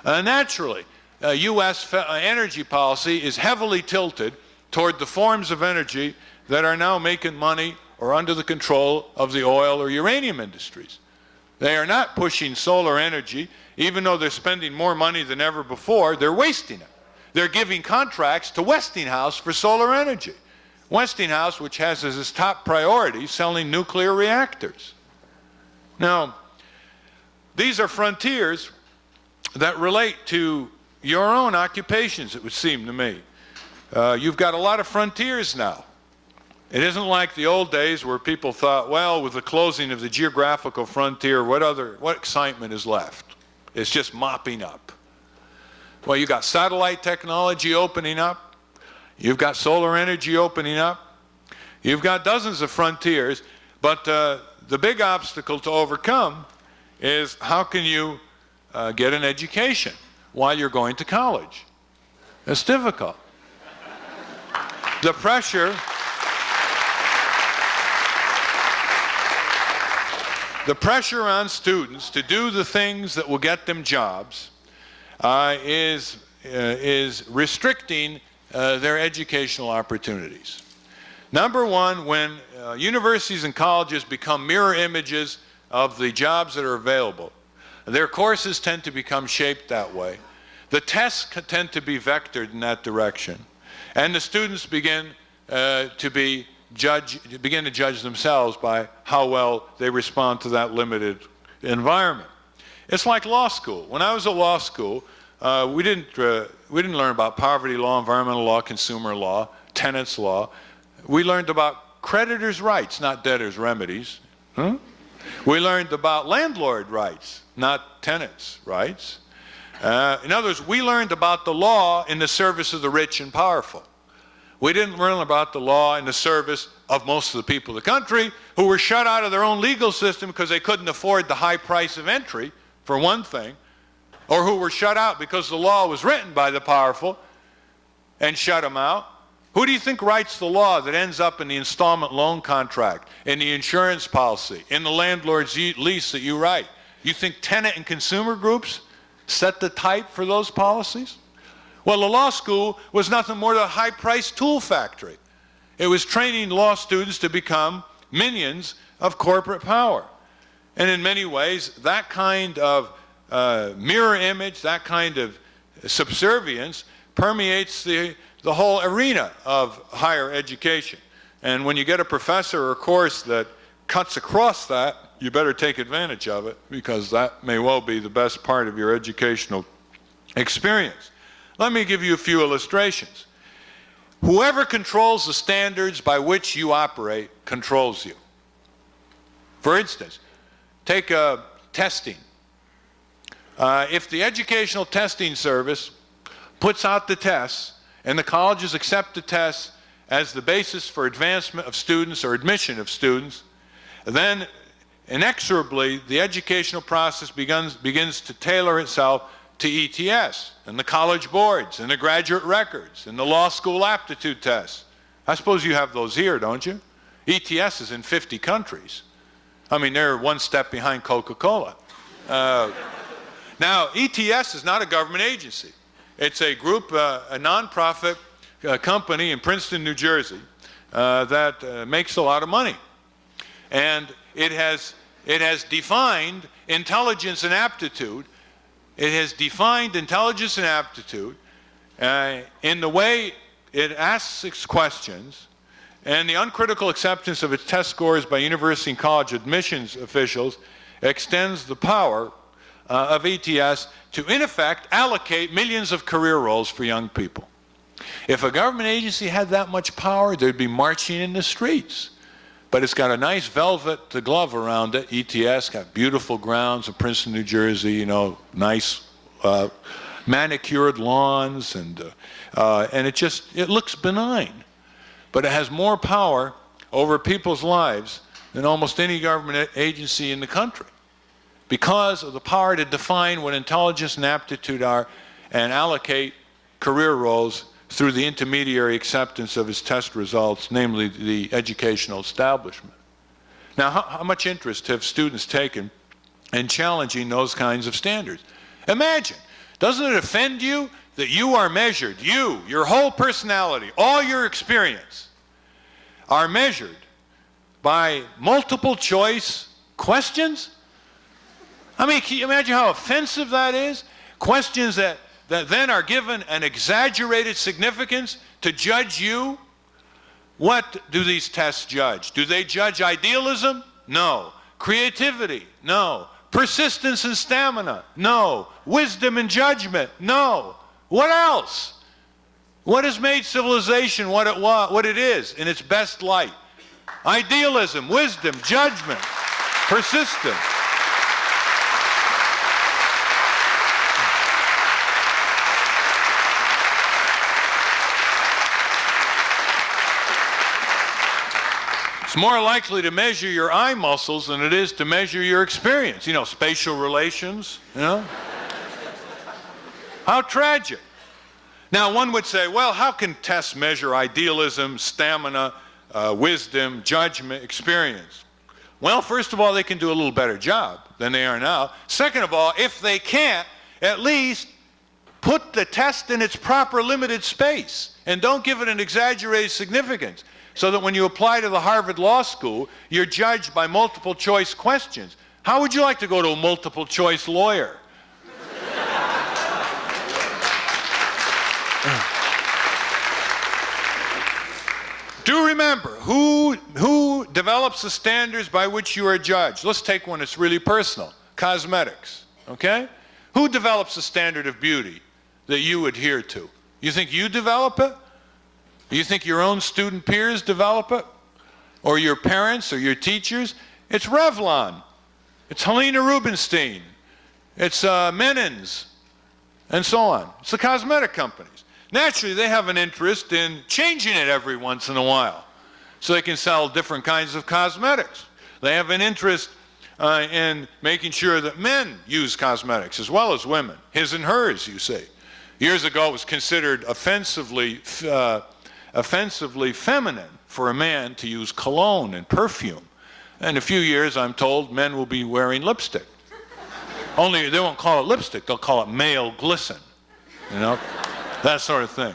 naturally, U.S. energy policy is heavily tilted toward the forms of energy that are now making money or under the control of the oil or uranium industries. They are not pushing solar energy, even though they're spending more money than ever before, they're wasting it. They're giving contracts to Westinghouse for solar energy. Westinghouse, which has as its top priority selling nuclear reactors. Now, these are frontiers that relate to your own occupations, it would seem to me. You've got a lot of frontiers now. It isn't like the old days where people thought, well, with the closing of the geographical frontier, what excitement is left? It's just mopping up. Well, you've got satellite technology opening up. You've got solar energy opening up. You've got dozens of frontiers, but the big obstacle to overcome is how can you get an education while you're going to college? It's difficult. The pressure on students to do the things that will get them jobs is restricting their educational opportunities. Number one, when universities and colleges become mirror images of the jobs that are available, their courses tend to become shaped that way. The tests tend to be vectored in that direction. And the students begin to judge themselves by how well they respond to that limited environment. It's like law school. When I was at law school, we didn't learn about poverty law, environmental law, consumer law, tenants law. We learned about creditors' rights, not debtors' remedies. We learned about landlord rights, not tenants' rights. In other words, we learned about the law in the service of the rich and powerful. We didn't learn about the law in the service of most of the people of the country who were shut out of their own legal system because they couldn't afford the high price of entry, for one thing, or who were shut out because the law was written by the powerful and shut them out. Who do you think writes the law that ends up in the installment loan contract, in the insurance policy, in the landlord's lease that you write? You think tenant and consumer groups set the type for those policies? Well, the law school was nothing more than a high-priced tool factory. It was training law students to become minions of corporate power. And in many ways, that kind of mirror image, that kind of subservience permeates the whole arena of higher education. And when you get a professor or a course that cuts across that, you better take advantage of it, because that may well be the best part of your educational experience. Let me give you a few illustrations. Whoever controls the standards by which you operate controls you. For instance, take testing. If the Educational Testing Service puts out the tests and the colleges accept the tests as the basis for advancement of students or admission of students, then inexorably the educational process begins to tailor itself to ETS and the college boards and the graduate records and the law school aptitude tests. I suppose you have those here, don't you? ETS is in 50 countries. I mean, they're one step behind Coca-Cola. Now, ETS is not a government agency. It's a group, a nonprofit company in Princeton, New Jersey, that makes a lot of money. And it has defined intelligence and aptitude. It has defined intelligence and aptitude in the way it asks its questions, and the uncritical acceptance of its test scores by university and college admissions officials extends the power of ETS to, in effect, allocate millions of career roles for young people. If a government agency had that much power, they'd be marching in the streets. But it's got a nice velvet glove around it. ETS got beautiful grounds in Princeton, New Jersey, you know, nice manicured lawns, and it looks benign. But it has more power over people's lives than almost any government agency in the country, because of the power to define what intelligence and aptitude are and allocate career roles through the intermediary acceptance of its test results, namely the educational establishment. Now, how much interest have students taken in challenging those kinds of standards? Imagine, doesn't it offend you that you are measured, your whole personality, all your experience, are measured by multiple choice questions? I mean, can you imagine how offensive that is? Questions that then are given an exaggerated significance to judge you What do these tests judge? Do they judge idealism? No. Creativity? No. Persistence and stamina? No. Wisdom and judgment? No. What else? What has made civilization what it is in its best light? Idealism, wisdom, judgment, persistence. It's more likely to measure your eye muscles than it is to measure your experience. You know, spatial relations, you know? How tragic. Now, one would say, well, how can tests measure idealism, stamina, wisdom, judgment, experience? Well, first of all, they can do a little better job than they are now. Second of all, if they can't, at least put the test in its proper limited space and don't give it an exaggerated significance, so that when you apply to the Harvard Law School, you're judged by multiple choice questions. How would you like to go to a multiple choice lawyer? Do remember, who develops the standards by which you are judged? Let's take one that's really personal. Cosmetics, okay? Who develops the standard of beauty that you adhere to? You think you develop it? You think your own student peers develop it? Or your parents or your teachers? It's Revlon. It's Helena Rubinstein. It's Menins, and so on. It's the cosmetic companies. Naturally, they have an interest in changing it every once in a while so they can sell different kinds of cosmetics. They have an interest in making sure that men use cosmetics as well as women. His and hers, you see. Years ago, it was considered offensively feminine for a man to use cologne and perfume. In a few years, I'm told, men will be wearing lipstick. Only they won't call it lipstick, they'll call it male glisten, you know, that sort of thing.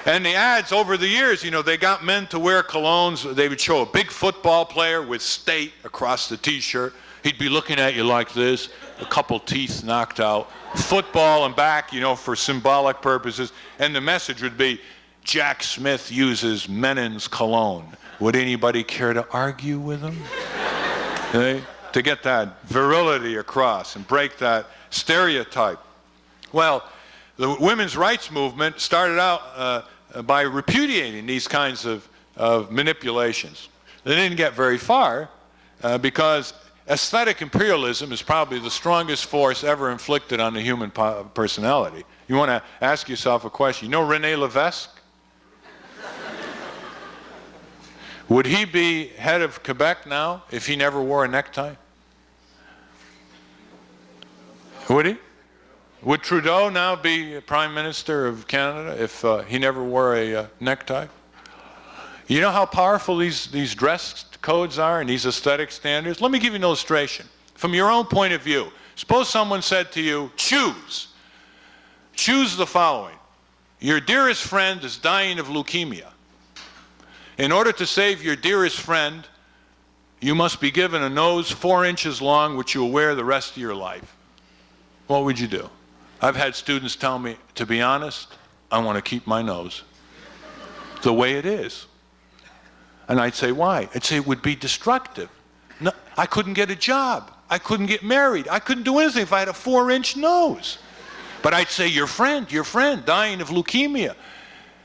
And the ads over the years, you know, they got men to wear colognes. They would show a big football player with state across the t-shirt. He'd be looking at you like this, a couple teeth knocked out, football and back, you know, for symbolic purposes. And the message would be, Jack Smith uses Menins cologne. Would anybody care to argue with him? Okay? To get that virility across and break that stereotype. Well, the women's rights movement started out by repudiating these kinds of manipulations. They didn't get very far because aesthetic imperialism is probably the strongest force ever inflicted on the human personality. You want to ask yourself a question. You know René Lévesque? Would he be head of Quebec now if he never wore a necktie? Would he? Would Trudeau now be Prime Minister of Canada if he never wore a necktie? You know how powerful these dress codes are and these aesthetic standards? Let me give you an illustration. From your own point of view, suppose someone said to you, choose the following. Your dearest friend is dying of leukemia. In order to save your dearest friend, you must be given a nose 4 inches long, which you'll wear the rest of your life. What would you do? I've had students tell me, to be honest, I want to keep my nose the way it is. And I'd say, why? I'd say it would be destructive. No, I couldn't get a job. I couldn't get married. I couldn't do anything if I had a 4-inch nose. But I'd say, your friend, dying of leukemia.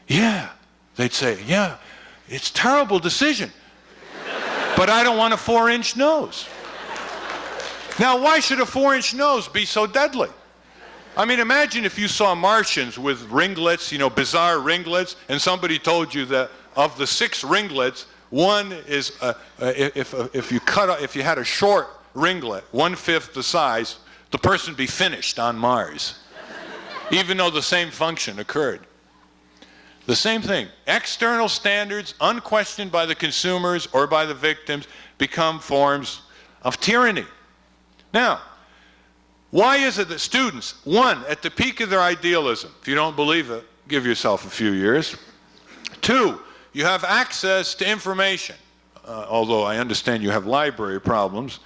Yeah. They'd say, yeah, it's a terrible decision. But I don't want a 4-inch nose. Now, why should a 4-inch nose be so deadly? I mean, imagine if you saw Martians with ringlets, you know, bizarre ringlets, and somebody told you that of the 6 ringlets, one is, if you had a short ringlet, 1/5 the size, the person would be finished on Mars, even though the same function occurred. The same thing. External standards, unquestioned by the consumers or by the victims, become forms of tyranny. Now, why is it that students, one, at the peak of their idealism, if you don't believe it, give yourself a few years. 2, you have access to information, although I understand you have library problems.